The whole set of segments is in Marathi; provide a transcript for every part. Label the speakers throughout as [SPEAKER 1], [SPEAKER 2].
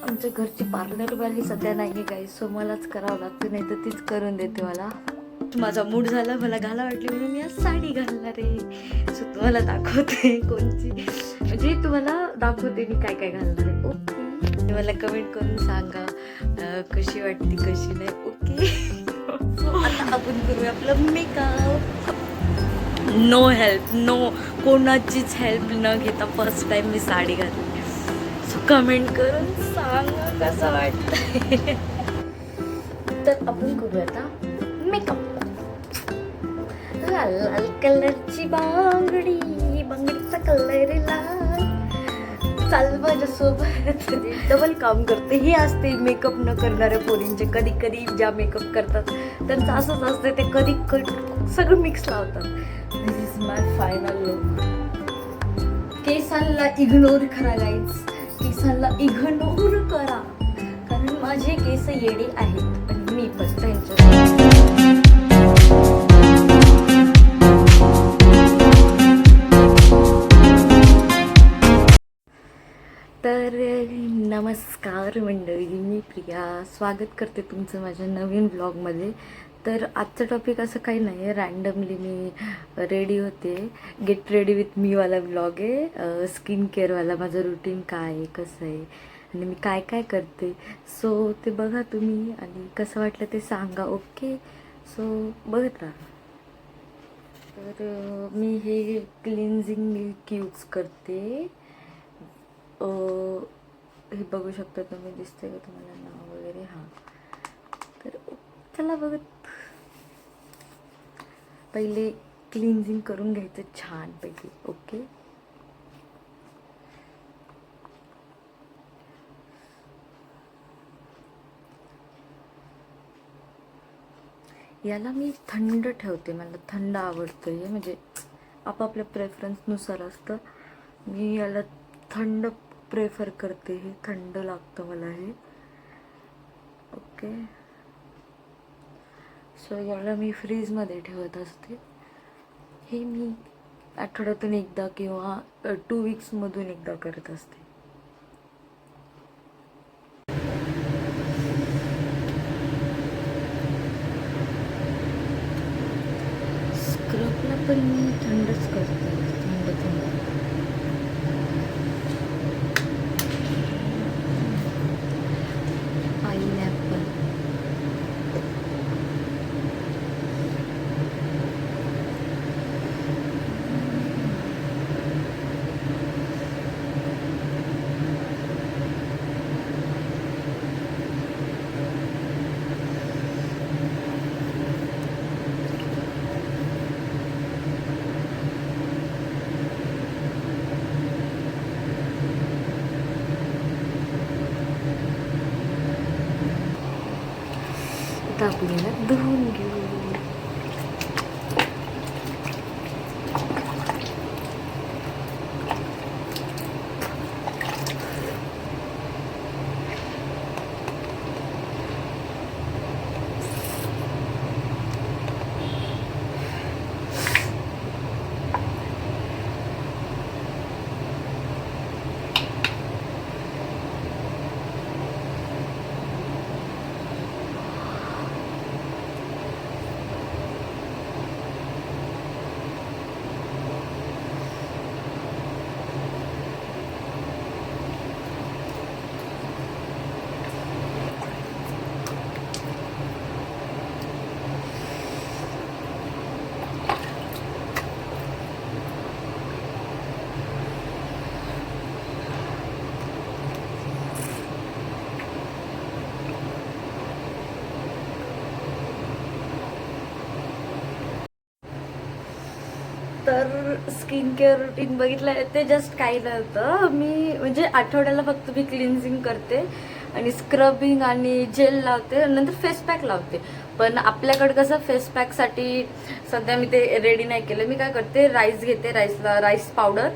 [SPEAKER 1] आमच्या घरची पार्लरवाली सध्या नाही आहे काही, सो मलाच करावं लागतं, नाही तर तीच करून देते मला. माझा मूड झाला, मला घाला वाटली म्हणून मी आज साडी घालणार आहे. सो तुम्हाला दाखवते कोणती, म्हणजे तुम्हाला दाखवते मी काय काय घालणार आहे. ओके, मला कमेंट करून सांगा कशी वाटते कशी नाही. ओके, सो आता आपण करूया आपलं मेकअप. नो हेल्प, नो कोणाचीच हेल्प न घेता फर्स्ट टाइम मी साडी घातली. सो कमेंट करून सांगा कसं वाटतंय. तर आपण करूया आता मेकअप. लाल लाल कलरची बांगडी, बांगडीचा कलर लाल, चाल माझ्यासोबत. डबल काम करते हे असते मेकअप न करणाऱ्या पोरींचे. कधी कधी ज्या मेकअप करतात त्यांचं असंच असते, ते कधी सगळं मिक्स लावतात. दिस इज माय फायनल लुक. केसांना इग्नोर करा गाईज, केसांना इग्नोर करा, कारण माझे केस येडे आहेत आणि मी पण त्यांच्या. तर नमस्कार मंडळी, मी प्रिया स्वागत करते तुमचं माझ्या नवीन ब्लॉगमध्ये. तर आजचं टॉपिक असं काही नाही आहे, रँडमली मी रेडी होते. गेट रेडी विथ मीवाला ब्लॉग आहे, स्किन केअरवाला. माझं रुटीन काय आहे, कसं आहे आणि मी काय काय करते, सो ते बघा तुम्ही आणि कसं वाटलं ते सांगा. ओके, सो बघत राहा. तर मी हे क्लिन्झिंग मिल्क यूज करते. हे बघू शकता तुम्ही, दिसते का तुम्हाला नाव वगैरे. हां, तर चला बघत. पहिले क्लिन्झिंग करून घ्यायचं छानपैकी. ओके, याला मी थंड ठेवते, मला थंड आवडतं हे, म्हणजे आपापल्या प्रेफरन्सनुसार असतं. मी याला थंड प्रेफर करते, हे थंड लागतं मला हे. ओके, सो याला मी फ्रीजमध्ये ठेवत असते. हे मी आठवड्यातून एकदा किंवा 2 वीक्समधून एकदा करत असते. स्क्रबला पण मी थंडच करते, थंड थंड. पाइनॲपल, आता आपण याला धुवून घेऊ. तर स्किन केअर रुटीन बघितलं ते जस्ट काही नव्हतं. मी म्हणजे आठवड्याला फक्त मी क्लिन्झिंग करते आणि स्क्रबिंग आणि जेल लावते, नंतर फेस पॅक लावते. पण आपल्याकडे कसं फेस पॅकसाठी सध्या मी ते रेडी नाही केलं. मी काय करते, राईस घेते, राईस पावडर,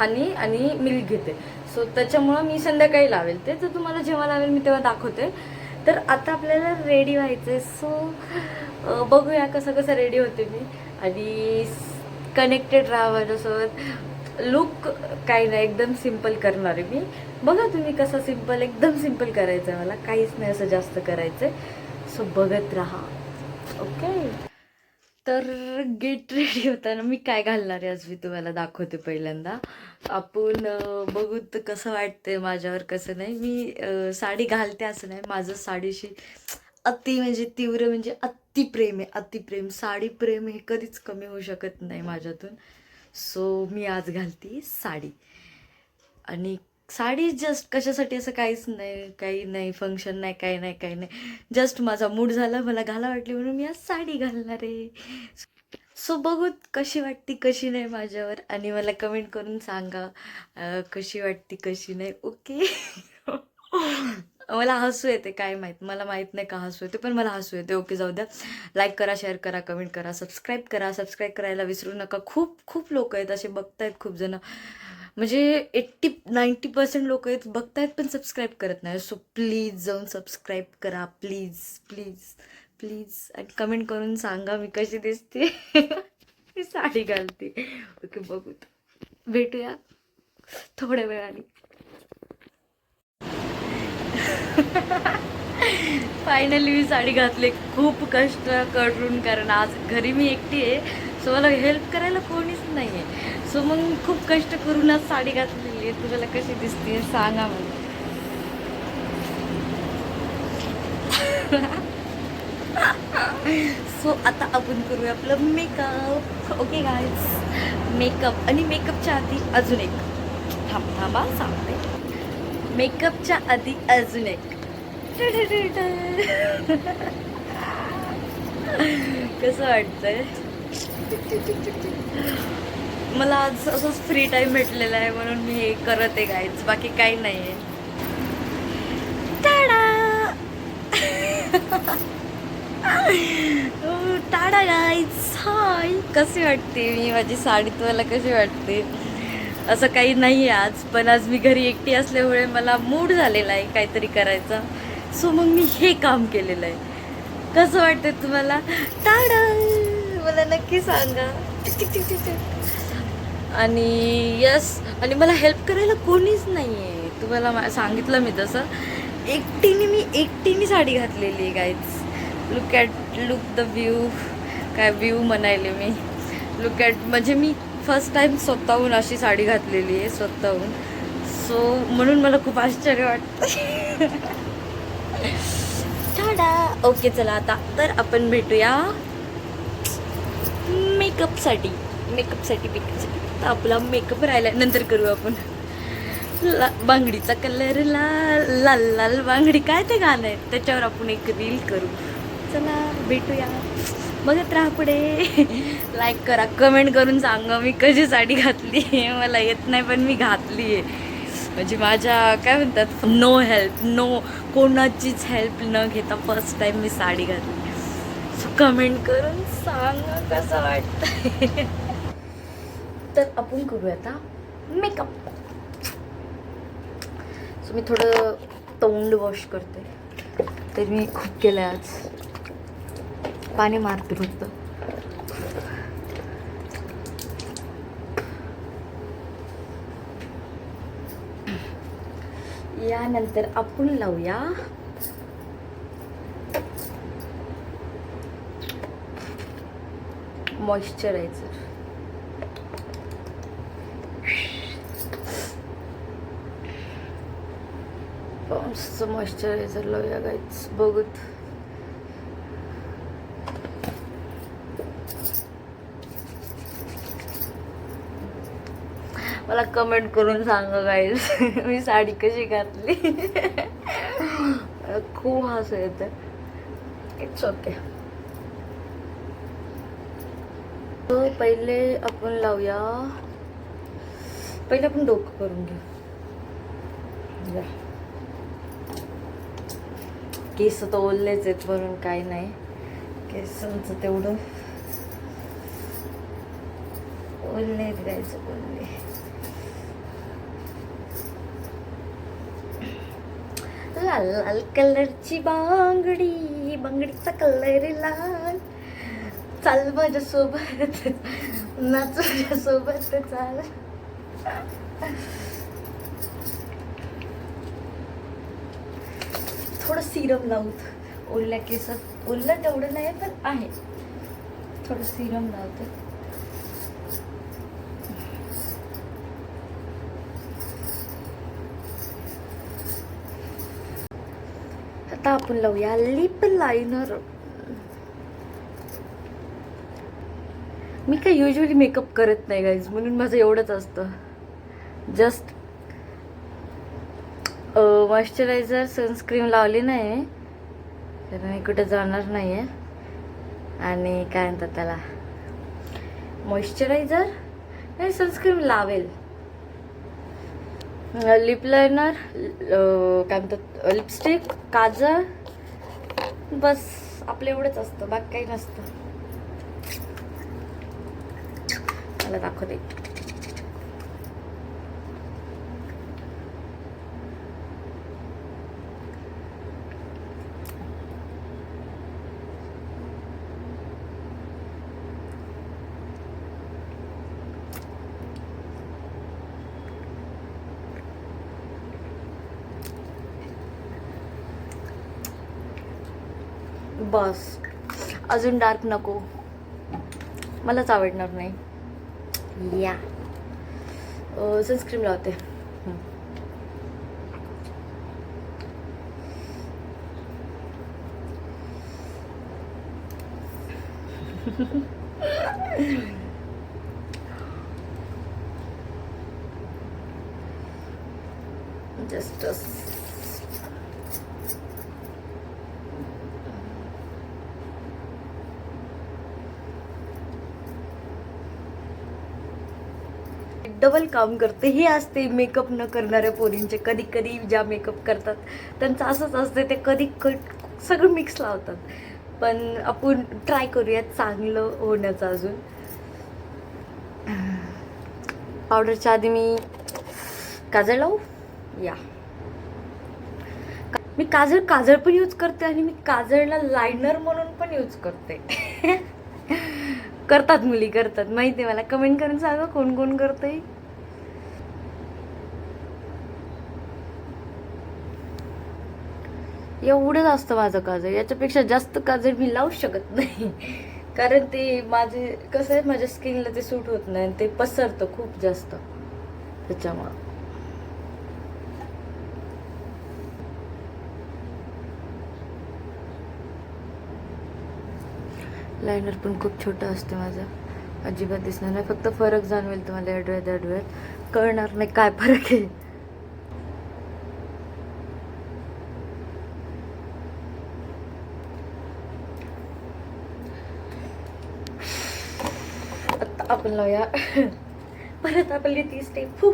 [SPEAKER 1] हनी आणि मिल्क घेते. सो त्याच्यामुळं मी संध्याकाळी लावेल ते, तर तुम्हाला जेव्हा लावेल मी तेव्हा दाखवते. तर आता आपल्याला रेडी व्हायचं आहे, सो बघूया कसं कसं रेडी होते मी. आणि कनेक्टेड राहा माझ्यासोबत. लुक काही नाही, एकदम सिम्पल करणार आहे मी. बघा तुम्ही कसं सिम्पल, एकदम सिम्पल करायचं आहे मला, काहीच नाही असं जास्त करायचं आहे. सो बघत राहा. ओके, तर गेट रेडी होताना मी काय घालणार आहे आज मी तुम्हाला दाखवते. पहिल्यांदा आपण बघू तर कसं वाटतंय माझ्यावर, कसं नाही. मी साडी घालते असं नाही, माझं साडीशी अति म्हणजे तीव्र म्हणजे अतिप्रेम आहे, अतिप्रेम. साडी प्रेम हे कधीच कमी होऊ शकत नाही माझ्यातून. सो मी आज घालते साडी. आणि साडी जस्ट कशासाठी असं काहीच नाही, काही नाही फंक्शन नाही, काही नाही, काही नाही. जस्ट माझा मूड झाला, मला घाला वाटली म्हणून मी आज साडी घालणार आहे. सो बघू कशी वाटते कशी नाही माझ्यावर, आणि मला कमेंट करून सांगा कशी वाटते कशी नाही. ओके. मला हसू येते, काय माहीत, मला माहीत नाही का हसू येते, पण मला हसू येते. ओके, जाऊ द्या. लाईक करा, शेअर करा, कमेंट करा, सबस्क्राईब करा. सबस्क्राईब करायला विसरू नका. खूप खूप लोक आहेत असे, बघतायत खूप जण, म्हणजे 80-90% लोक आहेत बघतायत पण सबस्क्राईब करत नाही. सो प्लीज जाऊन सबस्क्राईब करा, प्लीज प्लीज प्लीज. आणि कमेंट करून सांगा मी कशी दिसते. मी साडी घालते. ओके, बघू, भेटूया थोड्या वेळाने. फायनली मी साडी घातली, खूप कष्ट करून, कारण आज घरी मी एकटी आहे. सो मला हेल्प करायला कोणीच नाही आहे. सो मग खूप कष्ट करून आज साडी घातलेली आहे. तुम्हाला कशी दिसते सांगा मला. सो आता आपण करूया आपलं मेकअप. Okay guys, makeup. आणि मेकअपच्या आधी अजून एक, थांबा सांगते. मेकअपच्या आधी अजून एक. कसं वाटतंय? मला आज असंच फ्री टाइम भेटलेला आहे म्हणून मी हे करत आहे गाईज, बाकी काही नाही आहे. टाडा गाईज, हाय. कशी वाटते मी, माझी साडी तुम्हाला कशी वाटते? असं काही नाही आहे आज, पण आज मी घरी एकटी असल्यामुळे मला मूड झालेला आहे काहीतरी करायचा. सो मग मी हे काम केलेलं आहे. कसं वाटतं तुम्हाला? टाडा, मला नक्की सांगा. आणि यस, आणि मला हेल्प करायला कोणीच नाही आहे. तुम्हाला सांगितलं मी तसं, एकटीने साडी घातलेली आहे गाईज. Look the view. काय व्ह्यू म्हणायले मी, लुक ॲट. म्हणजे मी फर्स्ट टाइम स्वतःहून अशी साडी घातलेली आहे, स्वतःहून. सो म्हणून मला खूप आश्चर्य वाटतं. ओके, चला आता तर आपण भेटूया मेकअपसाठी. तर आपला मेकअप राहिला, नंतर करू आपण. बांगडीचा कलर लाल, लाल लाल बांगडी, काय ते गाणं आहे, त्याच्यावर आपण एक रील करू. चला भेटूया, बघत राहा पुढे. लाईक करा, कमेंट करून सांगा मी कशी साडी घातली. मला येत नाही पण मी घातली आहे. म्हणजे माझ्या काय म्हणतात, नो हेल्प, नो कोणाचीच हेल्प न घेता फर्स्ट टाइम मी साडी घातली. सो कमेंट करून सांगा कसं वाटतंय. तर आपण करूया आता मेकअप. सो मी थोडं तोंड वॉश करते. तर मी खूप केलं आज, पाणी मारते फक्त. यानंतर आपण लावूया मॉइश्चरायझर. मॉइश्चरायझर लावूया गाईज, बघत. मला कमेंट करून सांगा गाईज मी साडी कशी घातली. खूप हसू येतं. It's okay. तो पहिले आपण लावूया, पहिले आपण डोकं करून घेऊ. केस तर ओललेच आहेत म्हणून काही नाही, केसांचं तेवढं ओलले द्यायचं. ओलले लाल लाल कलरची बांगडी, बांगडीचा कलर लाल. चाल माझ्यासोबत, नाच माझ्यासोबत चाल. थोडं सिरम लावूत ओल्या केसात. ओलं तेवढं नाही पण आहे, थोडं सिरम लावते. आता आपण लावूया लिप लायनर. मी काही युजली मेकअप करत नाही गाईज, म्हणून माझं एवढंच असतं. जस्ट मॉइश्चरायझर सनस्क्रीन लावली नाही तर मी कुठे जाणार नाही आहे. आणि काय म्हणतात त्याला, मॉइश्चरायझर नाही सनस्क्रीन लावेल. लिप लायनर, काय म्हणतात लिपस्टिक, काजळ, बस आपलं एवढंच असतं, बाकी काही नसतं. मला दाखवते. बस अजून डार्क नको, मलाच आवडणार नाही. या सनस्क्रीन लावते. जस्ट डबल काम करते. हे असते मेकअप न करणाऱ्या पोरींचे. कधी कधी ज्या मेकअप करतात त्यांचं असंच असते, ते कधी सगळं मिक्स लावतात. पण आपण ट्राय करूया चांगलं होण्याचं. अजून पावडरच्या आधी मी काजळ लावू. या मी काजळ पण यूज करते आणि मी काजळला लायनर म्हणून पण यूज करते. करतात मुली, करतात माहिती आहे मला. कमेंट करून सांगा कोण कोण करते. एवढंच असतं माझं काजळ, याच्यापेक्षा जास्त काजळ मी लावू शकत नाही. कारण ते माझे कसं आहे, माझ्या स्किनला ते सूट होत नाही, ते पसरतं खूप जास्त त्याच्यामुळं. लायनर पण खूप छोटं असते माझं, अजिबात दिसणार नाही. फक्त फरक जाणवेल तुम्हाला या डोळ्यात कळणार नाही काय फरक आहे. आता आपण लावूया परत आपली ती स्टेप.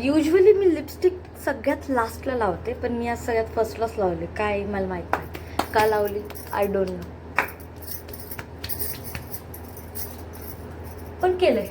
[SPEAKER 1] युजली मी लिपस्टिक सगळ्यात लास्टला लावते, पण मी आज सगळ्यात फर्स्टलाच लावले. काय मला माहित नाही का लावली, आय डोंट नो, पण केलंय.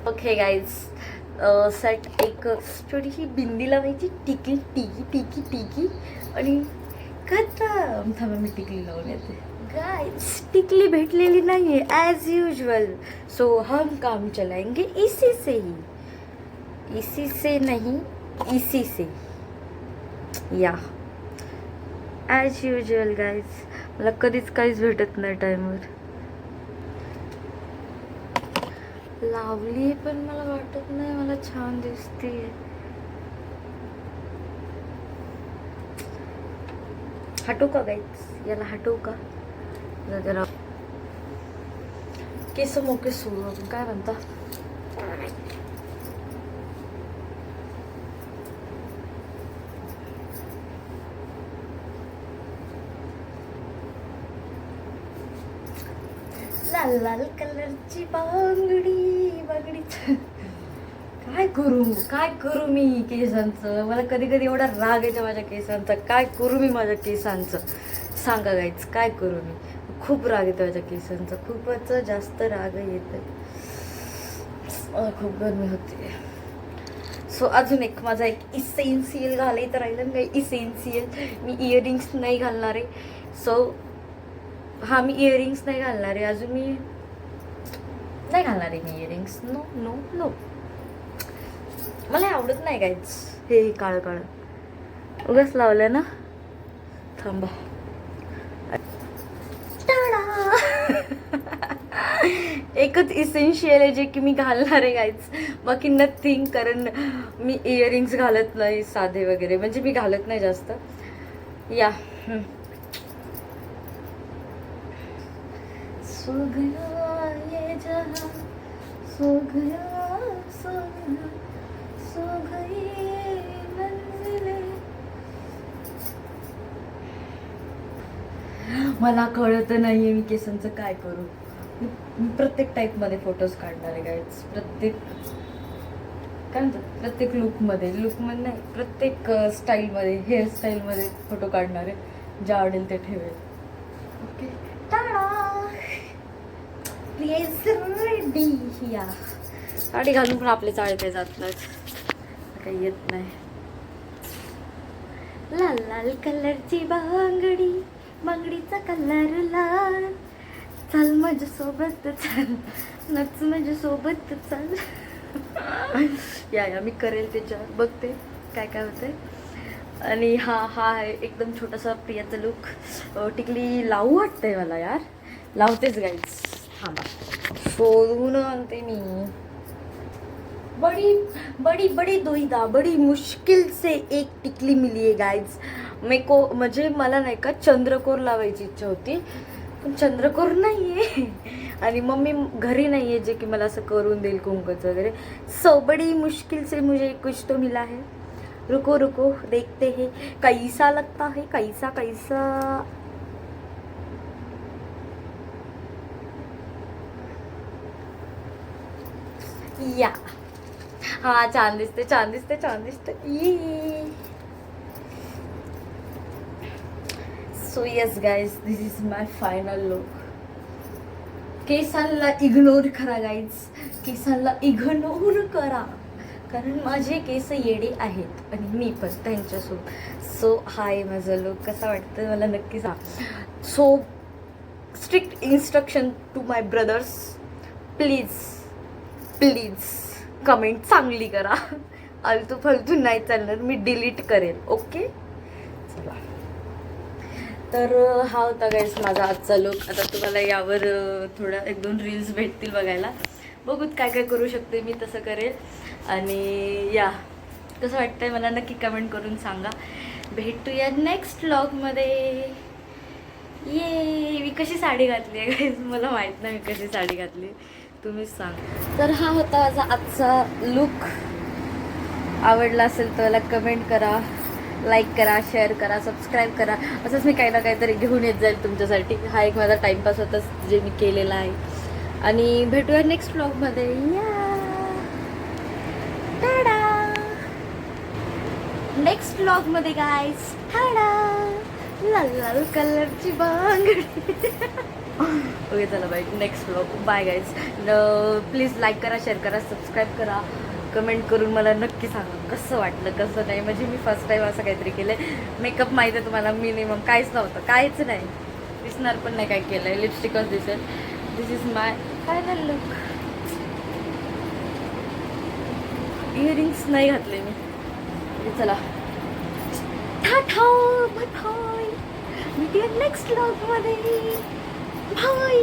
[SPEAKER 1] ओके गाईज, सेट एक छोटीशी बिंदी लावायची, टिकली टिकी टिकी टिकी आणि खतम. थांबा मी टिकली लावून येते. गाइस टिकली भेटलेली नाहीये ॲज यूजुअल, सो हम काम चलाएंगे इसी से ही, इसी से नहीं इसी से. या ॲज यूजुअल गाइज, मला कधीच काहीच भेटत नाही टाईमवर. लावली पण मला वाटत नाही मला छान दिसते. हटू का गाइज, याला हटू का जरा. केस मोके सोडू आपण, काय म्हणता. लाल लाल कलरची बांगडी बांगडी. काय करू मी केसांचं. मला कधी कधी एवढा राग येतो माझ्या केसांचा. काय करू मी माझ्या केसांचं, सांगा गाईच काय करू मी. खूप राग येतो माझ्या केसांचा, खूपच जास्त राग येतो. खूप गरमी होते. सो अजून एक माझा एक इसेन्शियल घालायचं राहिलं नाही. इसेन्शियल मी इयरिंग्स नाही घालणार आहे. सो हा मी इयरिंग्स नाही घालणार आहे अजून, मी नाही घालणार आहे मी इयरिंग्स. नो नो नो, मला हे आवडत नाही काहीच. हे काळं काळं उगाच लावलं ना. थांबा. एकच इसेन्शियल आहे जे की मी घालणार आहे गाईज, बाकी नथिंग. कारण मी इयरिंग्स घालत नाही साधे वगैरे, म्हणजे मी घालत नाही जास्त. या सो गया ये जहां, सो गया सो गया, सो गई मंजिलें. मला कळत नाहीये मी केसांचं काय करू. मी प्रत्येक टाईपमध्ये फोटोज काढणार आहे गाईज. प्रत्येक काय म्हणतात, प्रत्येक लुकमध्ये नाही, प्रत्येक स्टाईलमध्ये, हेअरस्टाईलमध्ये फोटो काढणार आहे. जे आवडेल ते ठेवेल. Okay, please ready. या साडी घालून पण आपले चाळे काही जात नाहीत, काही येत नाही. लाल लाल कलरची बांगडी, बांगडीचा कलर लाल. चल माझ्या सोबत चल, नच माझ्या सोबत चल. या मी करेल त्याच्यावर, बघते काय काय होतंय. आणि हा आहे एकदम छोटासा प्रियाचा लुक. टिकली लावू वाटतंय मला यार, लावतेच गाईज. थांबा शोधून आणते मी. बड़ी बड़ी बड़ी दुविधा, बड़ी मुश्किल से एक टिकली मिली है गाइज. मेको म्हणजे मला नाही का चंद्रकोर लावायची इच्छा होती, पण चंद्रकोर नाही आहे आणि मम्मी घरी नाही आहे जे की मला असं करून देईल कुंकूचं वगैरे. सो बड़ी मुश्किल से मुझे कुछ तो मिला है. रुको रुको देखते हैं कैसा लगता है, कैसा कैसा. या हा छान दिसते, छान दिसते, छान दिसते. So yes guys, this is my final look. केसांना इग्नोर करा गाईज, केसांना इग्नोर करा, कारण माझे केस येडे आहेत आणि मी पण त्यांच्यासोबत. सो हाय माझं लुक कसा वाटतं मला नक्की सांग. So strict instruction to my brothers, please please comment चांगली करा. आलतू फालतू नाही चालणार, मी डिलीट करेल. ओके चला. तर हा होता गाईस माझा आजचा लुक. आता तुम्हाला यावर थोडा 1-2 रील्स भेटतील बघायला. बघूत काय काय करू शकते मी, तसं करेल. आणि या कसं वाटतंय मला नक्की कमेंट करून सांगा. भेटूया नेक्स्ट व्लॉगमध्ये. ये मी कशी साडी घातली आहे गाईस, मला माहीत नाही मी कशी साडी घातली, तुम्हीच सांग. तर हा होता माझा आजचा लुक. आवडला असेल तर मला कमेंट करा, लाईक करा, शेअर करा, सबस्क्राईब करा. असंच मी काही ना काहीतरी घेऊन येत जाईल तुमच्यासाठी. हा एक माझा टाईमपास होता जे मी केलेला आहे. आणि भेटूया नेक्स्ट व्लॉगमध्ये. नेक्स्ट व्लॉगमध्ये गाईज. लाल लाल कलरची बांगडी. ओके चला bye, next vlog. Bye guys. Please like करा, शेअर करा, सबस्क्राईब करा. कमेंट करून मला नक्की सांगा कसं वाटलं, कसं नाही. म्हणजे मी फर्स्ट टाईम असं काहीतरी केलं आहे. मेकअप माहीत आहे तुम्हाला, मिनिमम काहीच नव्हतं, काहीच नाही. दिसणार पण नाही काय केलं आहे, लिपस्टिकच दिसेल. This is my final look. Earrings नाही घातले मी. चला टाटा, बाय बाय. भेटूया नेक्स्ट व्लॉगमध्ये. बाय.